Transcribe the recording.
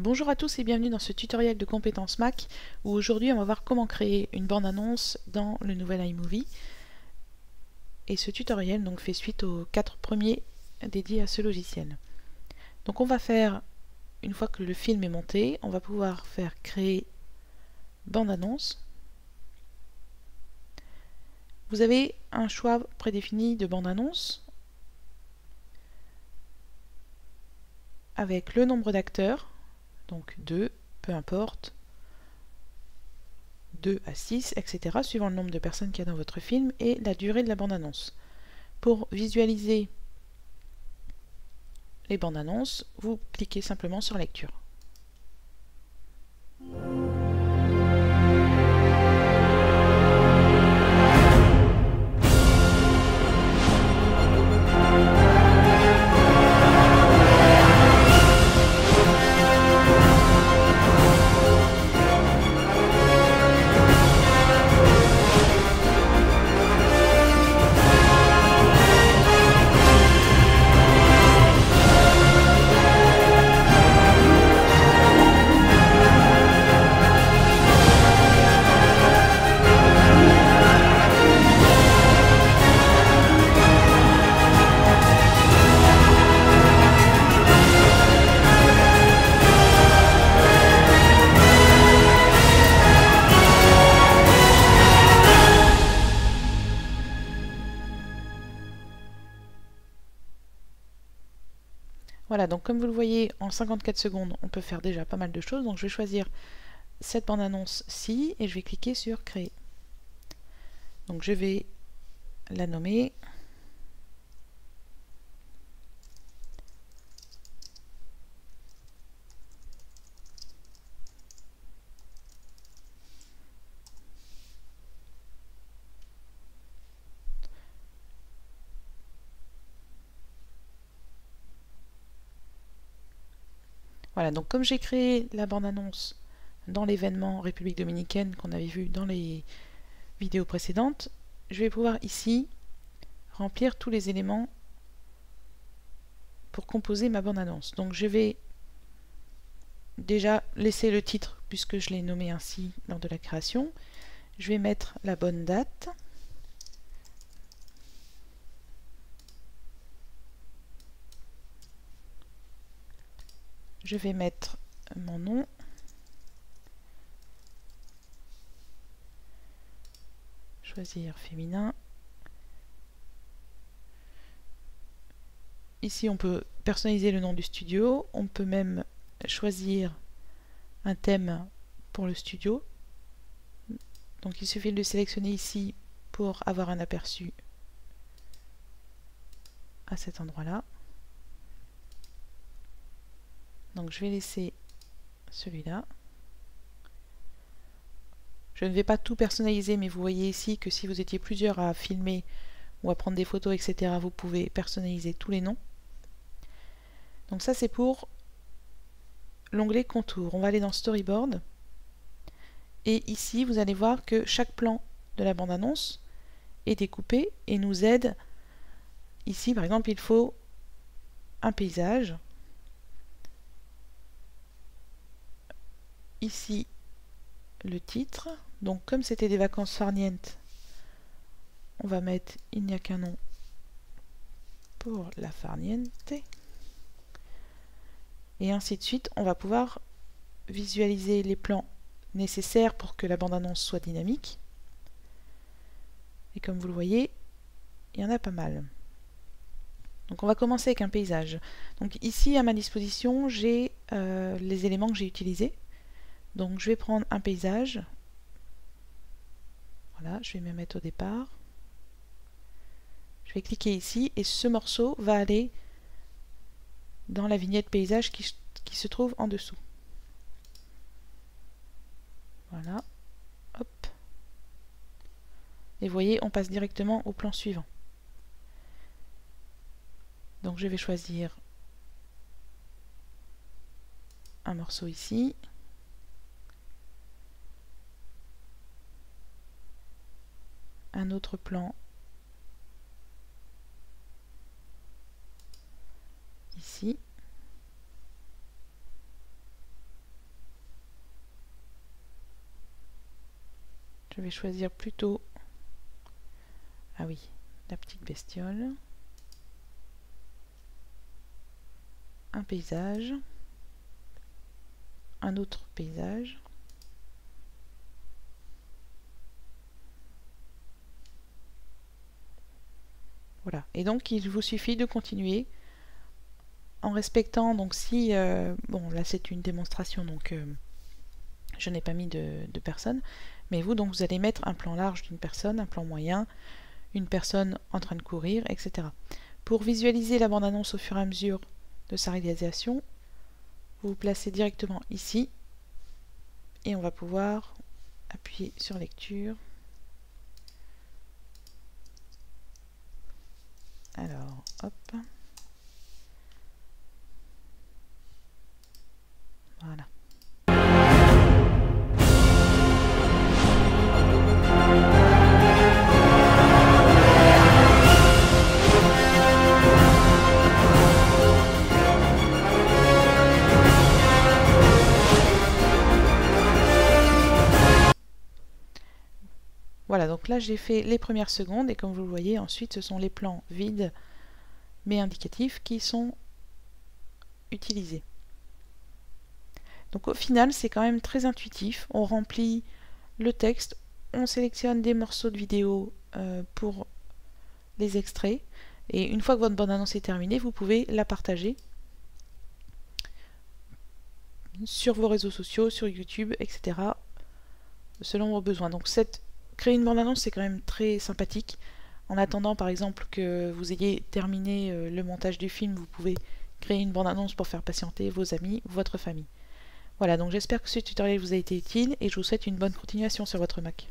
Bonjour à tous et bienvenue dans ce tutoriel de compétences Mac où aujourd'hui on va voir comment créer une bande-annonce dans le nouvel iMovie. Et ce tutoriel donc fait suite aux 4 premiers dédiés à ce logiciel. Donc on va faire, une fois que le film est monté, on va pouvoir faire créer bande-annonce. Vous avez un choix prédéfini de bande-annonce avec le nombre d'acteurs, donc 2, peu importe, 2 à 6, etc., suivant le nombre de personnes qu'il y a dans votre film, et la durée de la bande-annonce. Pour visualiser les bandes annonces, vous cliquez simplement sur Lecture. Voilà, donc comme vous le voyez, en 54 secondes, on peut faire déjà pas mal de choses. Donc je vais choisir cette bande-annonce-ci et je vais cliquer sur Créer. Donc je vais la nommer. Voilà, donc comme j'ai créé la bande-annonce dans l'événement République Dominicaine qu'on avait vu dans les vidéos précédentes, je vais pouvoir ici remplir tous les éléments pour composer ma bande-annonce. Donc je vais déjà laisser le titre puisque je l'ai nommé ainsi lors de la création. Je vais mettre la bonne date. Je vais mettre mon nom. Choisir féminin. Ici, on peut personnaliser le nom du studio. On peut même choisir un thème pour le studio. Donc, il suffit de le sélectionner ici pour avoir un aperçu à cet endroit-là. Donc, je vais laisser celui-là. Je ne vais pas tout personnaliser, mais vous voyez ici que si vous étiez plusieurs à filmer ou à prendre des photos, etc., vous pouvez personnaliser tous les noms. Donc ça, c'est pour l'onglet Contour. On va aller dans Storyboard. Et ici, vous allez voir que chaque plan de la bande-annonce est découpé et nous aide. Ici, par exemple, il faut un paysage. Ici, le titre. Donc, comme c'était des vacances farniente, on va mettre « Il n'y a qu'un nom pour la farniente ». Et ainsi de suite, on va pouvoir visualiser les plans nécessaires pour que la bande-annonce soit dynamique. Et comme vous le voyez, il y en a pas mal. Donc on va commencer avec un paysage. Donc ici, à ma disposition, j'ai les éléments que j'ai utilisés. Donc je vais prendre un paysage. Voilà, je vais me mettre au départ. Je vais cliquer ici et ce morceau va aller dans la vignette paysage qui se trouve en dessous. Voilà. Hop. Et vous voyez, on passe directement au plan suivant. Donc je vais choisir un morceau ici. Un autre plan ici. je vais choisir plutôt, ah oui, la petite bestiole, un paysage, un autre paysage, voilà. Et donc il vous suffit de continuer en respectant, donc si, bon là c'est une démonstration, donc je n'ai pas mis de personne, mais vous, donc vous allez mettre un plan large d'une personne, un plan moyen, une personne en train de courir, etc. Pour visualiser la bande-annonce au fur et à mesure de sa réalisation, vous vous placez directement ici, et on va pouvoir appuyer sur lecture. Alors, hop. Voilà. Voilà, donc là j'ai fait les premières secondes et comme vous le voyez, ensuite ce sont les plans vides mais indicatifs qui sont utilisés. Donc au final c'est quand même très intuitif, on remplit le texte, on sélectionne des morceaux de vidéo pour les extraits et une fois que votre bande-annonce est terminée, vous pouvez la partager sur vos réseaux sociaux, sur YouTube, etc. selon vos besoins. Donc créer une bande-annonce c'est quand même très sympathique. En attendant par exemple que vous ayez terminé le montage du film, vous pouvez créer une bande-annonce pour faire patienter vos amis, votre famille. Voilà, donc j'espère que ce tutoriel vous a été utile et je vous souhaite une bonne continuation sur votre Mac.